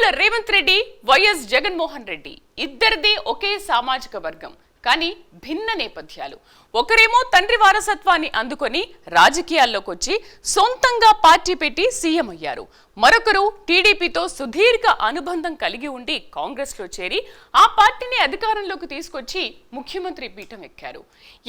Yanamala Revanth Reddy, YS Jaganmohan Reddy ఇద్దరిది ఒకే సామాజిక వర్గం, కానీ భిన్న నేపథ్యాలు. ఒకరేమో తండ్రి వారసత్వాన్ని అందుకొని రాజకీయాల్లోకి వచ్చి సొంతంగా పార్టీ పెట్టి సీఎం అయ్యారు. మరొకరు టీడీపీతో సుదీర్ఘ అనుబంధం కలిగి ఉండి కాంగ్రెస్లో చేరి ఆ పార్టీని అధికారంలోకి తీసుకొచ్చి ముఖ్యమంత్రి పీఠం ఎక్కారు.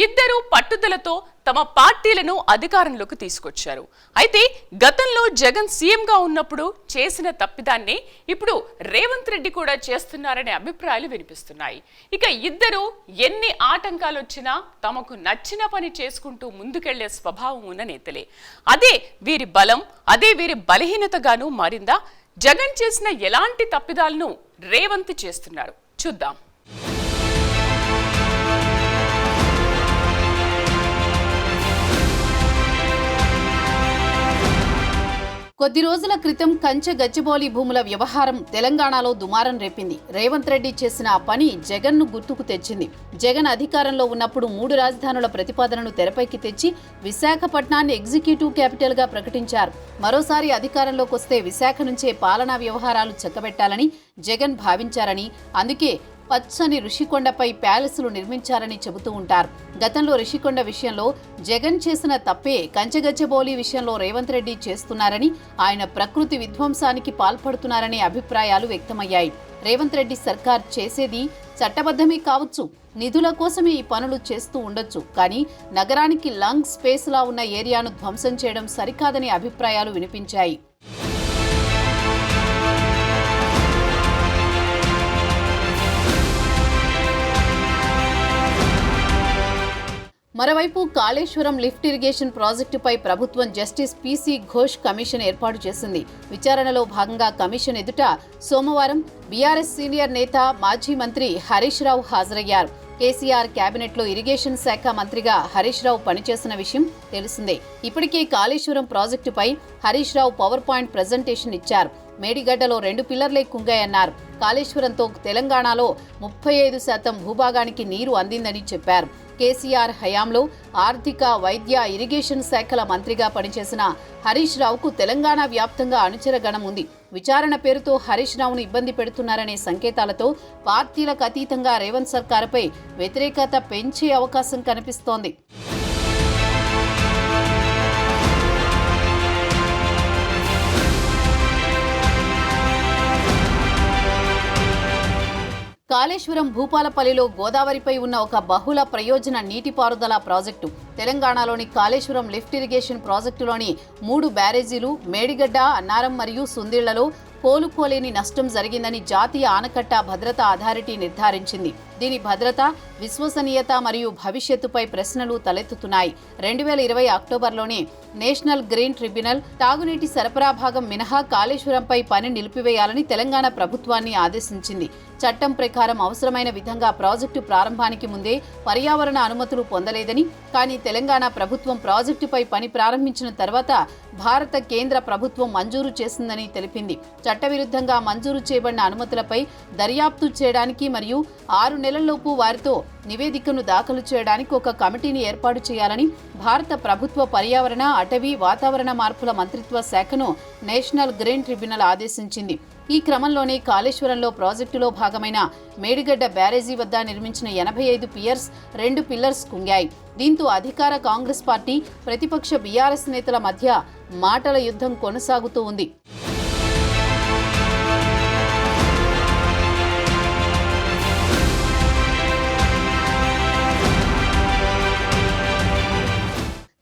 ఇద్దరు పట్టుదలతో తమ పార్టీలను అధికారంలోకి తీసుకొచ్చారు. అయితే గతంలో జగన్ సీఎంగా ఉన్నప్పుడు చేసిన తప్పిదాన్ని ఇప్పుడు రేవంత్ రెడ్డి కూడా చేస్తున్నారనే అభిప్రాయాలు వినిపిస్తున్నాయి. ఇక ఇద్దరు ఎన్ని ఆటంకాలు వచ్చినా తమకు నచ్చిన పని చేసుకుంటూ ముందుకెళ్లే స్వభావం ఉన్న నేతలే. అదే వీరి బలం, అదే వీరి బలహీనతగాను మారిందా? జగన్ చేసిన ఎలాంటి తప్పిదాలను రేవంత్ చేస్తున్నారు చూద్దాం. కొద్ది రోజుల క్రితం కంచె గచ్చిబౌలి భూముల వ్యవహారం తెలంగాణలో దుమారం రేపింది. రేవంత్ రెడ్డి చేసిన ఆ పని జగన్ను గుర్తుకు తెచ్చింది. జగన్ అధికారంలో ఉన్నప్పుడు 3 రాజధానుల ప్రతిపాదనను తెరపైకి తెచ్చి విశాఖపట్నాన్ని ఎగ్జిక్యూటివ్ క్యాపిటల్ గా ప్రకటించారు. మరోసారి అధికారంలోకి వస్తే విశాఖ నుంచే పాలనా వ్యవహారాలు చక్కబెట్టాలని జగన్ భావించారని, అందుకే పచ్చని ఋషికొండపై ప్యాలెస్లు నిర్మించారని చెబుతూ ఉంటారు. గతంలో ఋషికొండ విషయంలో జగన్ చేసిన తప్పే కంచెగచ్చబౌలి విషయంలో రేవంత్ రెడ్డి చేస్తున్నారని, ఆయన ప్రకృతి విధ్వంసానికి పాల్పడుతున్నారనే అభిప్రాయాలు వ్యక్తమయ్యాయి. రేవంత్ రెడ్డి సర్కార్ చేసేది చట్టబద్ధమే కావచ్చు, నిధుల కోసమే ఈ పనులు చేస్తూ ఉండొచ్చు, కానీ నగరానికి లంగ్ స్పేస్ లా ఉన్న ఏరియాను ధ్వంసం చేయడం సరికాదనే అభిప్రాయాలు వినిపించాయి. మరోవైపు కాళేశ్వరం లిఫ్ట్ ఇరిగేషన్ ప్రాజెక్టుపై ప్రభుత్వం జస్టిస్ పీసీ ఘోష్ కమిషన్ ఏర్పాటు చేసింది. విచారణలో భాగంగా కమిషన్ ఎదుట సోమవారం బీఆర్ఎస్ సీనియర్ నేత మాజీ మంత్రి హరీష్ రావు హాజరయ్యారు. కేసీఆర్ కేబినెట్లో ఇరిగేషన్ శాఖ మంత్రిగా హరీష్ రావు పనిచేసిన విషయం తెలిసిందే. ఇప్పటికే కాళేశ్వరం ప్రాజెక్టుపై Harish Rao power point presentation ఇచ్చారు. మేడిగడ్డలో 2 పిల్లర్లే కుంగాయన్నారు. కాళేశ్వరంతో తెలంగాణలో 35% భూభాగానికి నీరు అందిందని చెప్పారు. కేసీఆర్ హయాంలో ఆర్థిక, వైద్య, ఇరిగేషన్ శాఖల మంత్రిగా పనిచేసిన హరీష్ రావుకు తెలంగాణ వ్యాప్తంగా అనుచర గణం ఉంది. విచారణ పేరుతో హరీష్ రావును ఇబ్బంది పెడుతున్నారనే సంకేతాలతో పార్టీలకు అతీతంగా రేవంత్ సర్కారుపై వ్యతిరేకత పెంచే అవకాశం కనిపిస్తోంది. కాళేశ్వరం భూపాలపల్లిలో గోదావరిపై ఉన్న ఒక బహుళ ప్రయోజన నీటిపారుదల ప్రాజెక్టు. తెలంగాణలోని కాళేశ్వరం లిఫ్ట్ ఇరిగేషన్ ప్రాజెక్టులోని 3 బ్యారేజీలు మేడిగడ్డ, అన్నారం మరియు సుందిళ్లలో కోలుకోలేని నష్టం జరిగిందని జాతీయ ఆనకట్ట భద్రతా అథారిటీ నిర్ధారించింది. దీని భద్రత, విశ్వసనీయత మరియు భవిష్యత్తుపై ప్రశ్నలు తలెత్తుతున్నాయి. 2020 అక్టోబర్లోనే నేషనల్ గ్రీన్ ట్రిబ్యునల్ తాగునీటి సరఫరా భాగం మినహా కాళేశ్వరంపై పని నిలిపివేయాలని తెలంగాణ ప్రభుత్వాన్ని ఆదేశించింది. చట్టం ప్రకారం అవసరమైన విధంగా ప్రాజెక్టు ప్రారంభానికి ముందే పర్యావరణ అనుమతులు పొందలేదని, కానీ తెలంగాణ ప్రభుత్వం ప్రాజెక్టుపై పని ప్రారంభించిన తర్వాత భారత కేంద్ర ప్రభుత్వం మంజూరు చేసిందని తెలిపింది. చట్టవిరుద్ధంగా మంజూరు చేయబడిన అనుమతులపై దర్యాప్తు చేయడానికి మరియు 6 నెలల్లోపు వారితో నివేదికను దాఖలు చేయడానికి ఒక కమిటీని ఏర్పాటు చేయాలని భారత ప్రభుత్వ పర్యావరణ, అటవీ, వాతావరణ మార్పుల మంత్రిత్వ శాఖను నేషనల్ గ్రీన్ ట్రిబ్యునల్ ఆదేశించింది. ఈ క్రమంలోనే కాళేశ్వరంలో ప్రాజెక్టులో భాగమైన మేడిగడ్డ బ్యారేజీ వద్ద నిర్మించిన 85 పియర్స్, 2 పిల్లర్స్ కుంగాయి. దీంతో అధికార కాంగ్రెస్ పార్టీ, ప్రతిపక్ష బీఆర్ఎస్ నేతల మధ్య మాటల యుద్ధం కొనసాగుతూ ఉంది.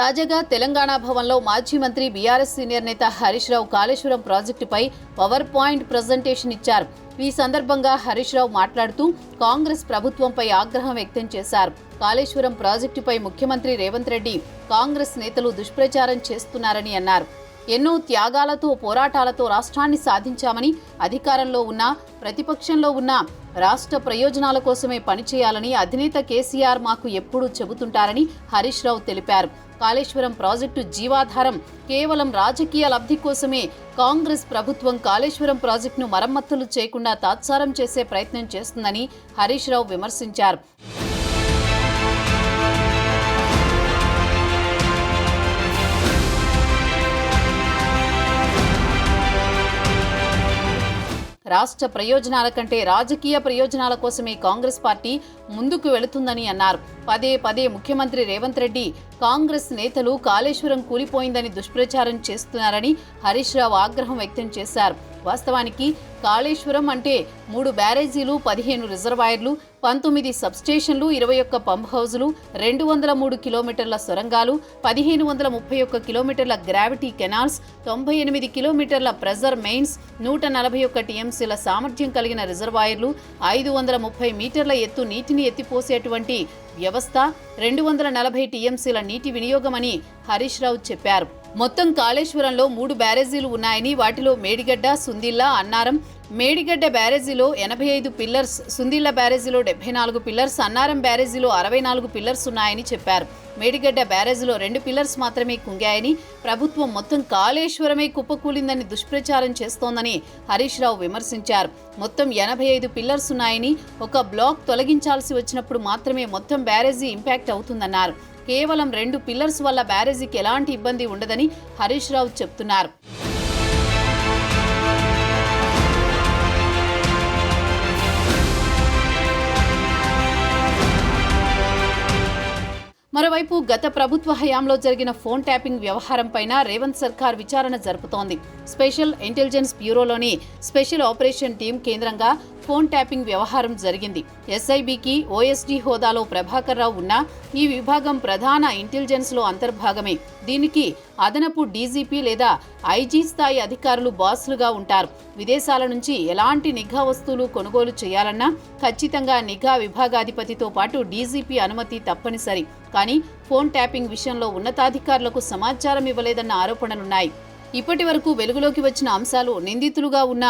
తాజాగా తెలంగాణ భవన్లో మాజీ మంత్రి బీఆర్ఎస్ సీనియర్ నేత హరీష్ రావు కాళేశ్వరం ప్రాజెక్టుపై పవర్ పాయింట్ ప్రజెంటేషన్ ఇచ్చారు. ఈ సందర్భంగా హరీష్ రావు మాట్లాడుతూ కాంగ్రెస్ ప్రభుత్వంపై ఆగ్రహం వ్యక్తం చేశారు. కాళేశ్వరం ప్రాజెక్టుపై ముఖ్యమంత్రి రేవంత్ రెడ్డి, కాంగ్రెస్ నేతలు దుష్ప్రచారం చేస్తున్నారని అన్నారు. ఎన్నో త్యాగాలతో, పోరాటాలతో రాష్ట్రాన్ని సాధించామని, అధికారంలో ఉన్నా, ప్రతిపక్షంలో ఉన్నా రాష్ట్ర ప్రయోజనాల కోసమే పనిచేయాలని అధినేత కేసీఆర్ మాకు ఎప్పుడూ చెబుతుంటారని హరీష్ రావు తెలిపారు. కాళేశ్వరం ప్రాజెక్టు జీవాధారం కేవలం రాజకీయ లబ్ధి కోసమే కాంగ్రెస్ ప్రభుత్వం కాళేశ్వరం ప్రాజెక్టును మరమ్మతులు చేయకుండా తాత్సారం చేసే ప్రయత్నం చేస్తుందని హరీష్ రావు విమర్శించారు. రాష్ట్ర ప్రయోజనాల కంటే రాజకీయ ప్రయోజనాల కోసమే కాంగ్రెస్ పార్టీ ముందుకు వెళుతుందని అన్నారు. పదే పదే ముఖ్యమంత్రి రేవంత్ రెడ్డి కాంగ్రెస్ నేతలు కాళేశ్వరం కూలిపోయిందని దుష్ప్రచారం చేస్తున్నారని హరీష్ రావు ఆగ్రహం వ్యక్తం చేశారు. వాస్తవానికి కాళేశ్వరం అంటే 3 బ్యారేజీలు, 15 రిజర్వాయర్లు, 19 సబ్స్టేషన్లు, 21 పంప్ హౌజులు, 203 కిలోమీటర్ల సొరంగాలు, 1531 కిలోమీటర్ల గ్రావిటీ కెనాల్స్, 98 కిలోమీటర్ల ప్రెజర్ మెయిన్స్, 141 టీఎంసీల సామర్థ్యం కలిగిన రిజర్వాయర్లు, 530 మీటర్ల ఎత్తు నీటిని ఎత్తిపోసేటువంటి వ్యవస్థ, 240 టీఎంసీల నీటి వినియోగమని హరీష్ రావు చెప్పారు. మొత్తం కాళేశ్వరంలో 3 బ్యారేజీలు ఉన్నాయని, వాటిలో మేడిగడ్డ, సుందిళ్ల, అన్నారం. మేడిగడ్డ బ్యారేజీలో 85 పిల్లర్స్, సుందిళ్ల బ్యారేజీలో 74 పిల్లర్స్, అన్నారం బ్యారేజీలో 64 పిల్లర్స్ ఉన్నాయని చెప్పారు. మేడిగడ్డ బ్యారేజీలో 2 పిల్లర్స్ మాత్రమే కుంగాయని, ప్రభుత్వం మొత్తం కాళేశ్వరమే కుప్పకూలిందని దుష్ప్రచారం చేస్తోందని హరీష్ రావు విమర్శించారు. మొత్తం 85 పిల్లర్స్ ఉన్నాయని, ఒక బ్లాక్ తొలగించాల్సి వచ్చినప్పుడు మాత్రమే మొత్తం బ్యారేజీ ఇంపాక్ట్ అవుతుందన్నారు. కేవలం 2 పిల్లర్స్ వల్ల బ్యారేజీకి ఎలాంటి ఇబ్బంది ఉండదని హరీష్ రావు చెప్తున్నారు. మరోవైపు గత ప్రభుత్వ హయాంలో జరిగిన ఫోన్ ట్యాపింగ్ వ్యవహారంపైన రేవంత్ సర్కార్ విచారణ జరుపుతోంది. స్పెషల్ ఇంటెలిజెన్స్ బ్యూరోలోని స్పెషల్ ఆపరేషన్ టీం కేంద్రంగా ఫోన్ ట్యాపింగ్ వ్యవహారం జరిగింది. ఎస్ఐబికి ఓఎస్డీ హోదాలో ప్రభాకర్ రావు ఉన్నా ఈ విభాగం ప్రధాన ఇంటెలిజెన్స్లో అంతర్భాగమే. దీనికి అదనపు డీజీపీ లేదా ఐజీ స్థాయి అధికారులు బాసులుగా ఉంటారు. విదేశాల నుంచి ఎలాంటి నిఘా వస్తువులు కొనుగోలు చేయాలన్నా ఖచ్చితంగా నిఘా విభాగాధిపతితో పాటు డీజీపీ అనుమతి తప్పనిసరి. కానీ ఫోన్ ట్యాపింగ్ విషయంలో ఉన్నతాధికారులకు సమాచారం ఇవ్వలేదన్న ఆరోపణలున్నాయి. ఇప్పటి వరకు వెలుగులోకి వచ్చిన అంశాలు నిందితులుగా ఉన్న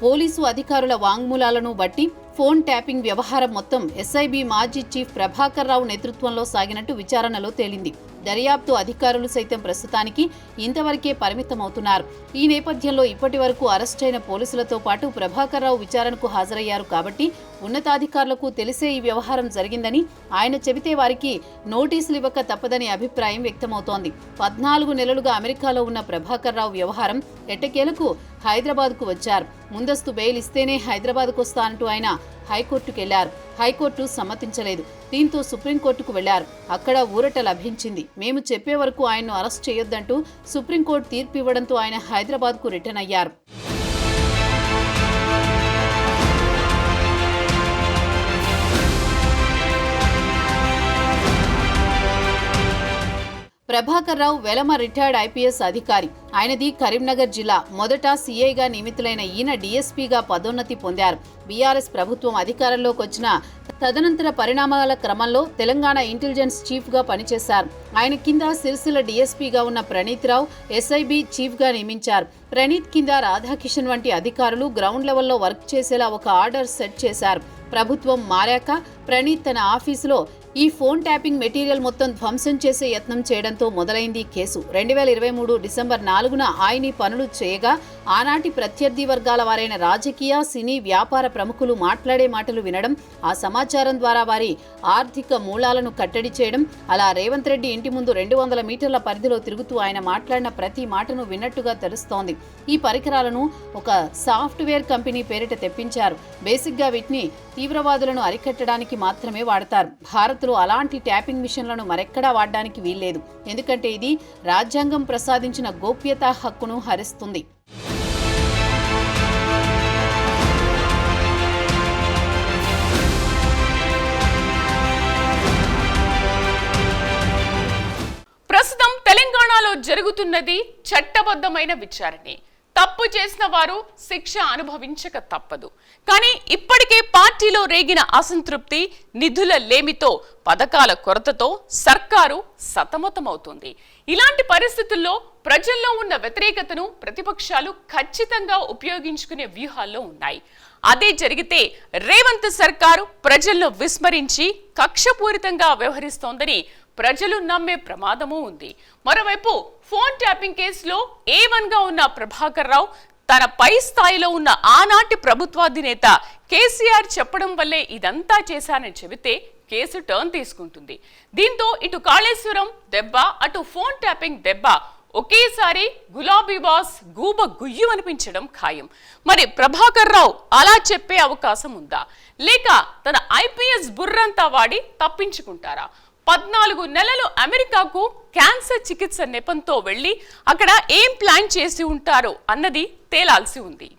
పోలీసు అధికారుల వాంగ్మూలాలను బట్టి ఫోన్ ట్యాపింగ్ వ్యవహారం మొత్తం ఎస్ఐబి మాజీ చీఫ్ ప్రభాకర్ రావు నేతృత్వంలో సాగినట్టు విచారణలో తేలింది. దర్యాప్తు అధికారులు సైతం ప్రస్తుతానికి ఇంతవరకే పరిమితమవుతున్నారు. ఈ నేపథ్యంలో ఇప్పటి వరకు అరెస్టైన పోలీసులతో పాటు ప్రభాకర్ రావు విచారణకు హాజరయ్యారు. కాబట్టి ఉన్నతాధికారులకు తెలిసే ఈ వ్యవహారం జరిగిందని, ఆయన చెబితే వారికి నోటీసులు ఇవ్వక తప్పదని అభిప్రాయం వ్యక్తమవుతోంది. 14 నెలలుగా అమెరికాలో ఉన్న ప్రభాకర్ రావు వ్యవహారం ఎట్టకేలకు హైదరాబాద్కు వచ్చారు. ముందస్తు బెయిల్ ఇస్తేనే హైదరాబాద్కు వస్తా అంటూ ఆయన హైకోర్టుకు వెళ్లారు. హైకోర్టు సమ్మతించలేదు. దీంతో సుప్రీంకోర్టుకు వెళ్లారు. అక్కడ ఊరట లభించింది. మేము చెప్పే వరకు ఆయన్ను అరెస్ట్ చేయొద్దంటూ సుప్రీంకోర్టు తీర్పు ఇవ్వడంతో ఆయన హైదరాబాద్కు రిటర్న్ అయ్యారు. ప్రభాకర్ రావు వెలమ రిటైర్డ్ ఐపీఎస్ అధికారి. ఆయనది కరీంనగర్ జిల్లా. మొదట సీఐగా నియమితులైన ఈయన డీఎస్పీగా పదోన్నతి పొందారు. బీఆర్ఎస్ ప్రభుత్వం అధికారంలోకి వచ్చిన తదనంతర పరిణామాల క్రమంలో తెలంగాణ ఇంటెలిజెన్స్ చీఫ్గా పనిచేశారు. ఆయన కింద సిరిసిల్ల డీఎస్పీగా ఉన్న ప్రణీత్ రావు ఎస్ఐబి చీఫ్గా నియమించారు. ప్రణీత్ కింద రాధాకిషన్ వంటి అధికారులు గ్రౌండ్ లెవెల్లో వర్క్ చేసేలా ఒక ఆర్డర్ సెట్ చేశారు. ప్రభుత్వం మారాక ప్రణీత్ తన ఆఫీసులో ఈ ఫోన్ ట్యాపింగ్ మెటీరియల్ మొత్తం ధ్వంసం చేసే యత్నం చేయడంతో మొదలైంది కేసు. 2023 డిసెంబర్ 4న ఆయన పనులు చేయగా ఆనాటి ప్రత్యర్థి వర్గాల వారైన రాజకీయ, సినీ, వ్యాపార ప్రముఖులు మాట్లాడే మాటలు వినడం, ఆ సమాచారం ద్వారా వారి ఆర్థిక మూలాలను కట్టడి చేయడం, అలా రేవంత్ రెడ్డి ఇంటి ముందు 200 మీటర్ల పరిధిలో తిరుగుతూ ఆయన మాట్లాడిన ప్రతి మాటను విన్నట్టుగా తెలుస్తోంది. ఈ పరికరాలను ఒక సాఫ్ట్వేర్ కంపెనీ పేరిట తెప్పించారు. బేసిక్గా వీటిని తీవ్రవాదులను అరికట్టడానికి మాత్రమే వాడతారు. భారత్లో అలాంటి ట్యాపింగ్ మిషన్లను మరెక్కడా వాడడానికి వీల్లేదు. ఎందుకంటే ఇది రాజ్యాంగం ప్రసాదించిన గోప్యతా హక్కును హరిస్తుంది. ప్రస్తుతం తెలంగాణలో జరుగుతున్నది చట్టబద్ధమైన విచారణే. తప్పు చేసిన వారు శిక్ష అనుభవించక తప్పదు. కానీ ఇప్పటికే పార్టీలో రేగిన అసంతృప్తి, నిధుల లేమితో, పథకాల కొరతతో సర్కారు సతమతమవుతుంది. ఇలాంటి పరిస్థితుల్లో ప్రజల్లో ఉన్న వ్యతిరేకతను ప్రతిపక్షాలు ఖచ్చితంగా ఉపయోగించుకునే వ్యూహాల్లో ఉన్నాయి. అదే జరిగితే రేవంత్ సర్కారు ప్రజలను విస్మరించి కక్షపూరితంగా వ్యవహరిస్తోందని ప్రజలు నమ్మే ప్రమాదమూ ఉంది. మరోవైపు ఫోన్ ట్యాపింగ్ కేసులో A1గా ఉన్న ప్రభాకర్ రావు తన పై స్థాయిలో ఉన్న ఆనాటి ప్రభుత్వాధినేత కేసీఆర్ చెప్పడం వల్లే ఇదంతా చేశానని చెబితే కేసు టర్న్ తీసుకుంటుంది. దీంతో ఇటు కాళేశ్వరం దెబ్బ, అటు ఫోన్ ట్యాపింగ్ దెబ్బ ఒకేసారి గులాబీ బాస్ గూబ గుయ్యు అనిపించడం ఖాయం. మరి ప్రభాకర్ రావు అలా చెప్పే అవకాశం ఉందా, లేక తన ఐపీఎస్ బుర్రంతా వాడి తప్పించుకుంటారా? 14 నెలలు అమెరికాకు క్యాన్సర్ చికిత్స నెపంతో వెళ్లి అక్కడ ఏం ప్లాన్ చేసి ఉంటారో అన్నది తేలాల్సి ఉంది.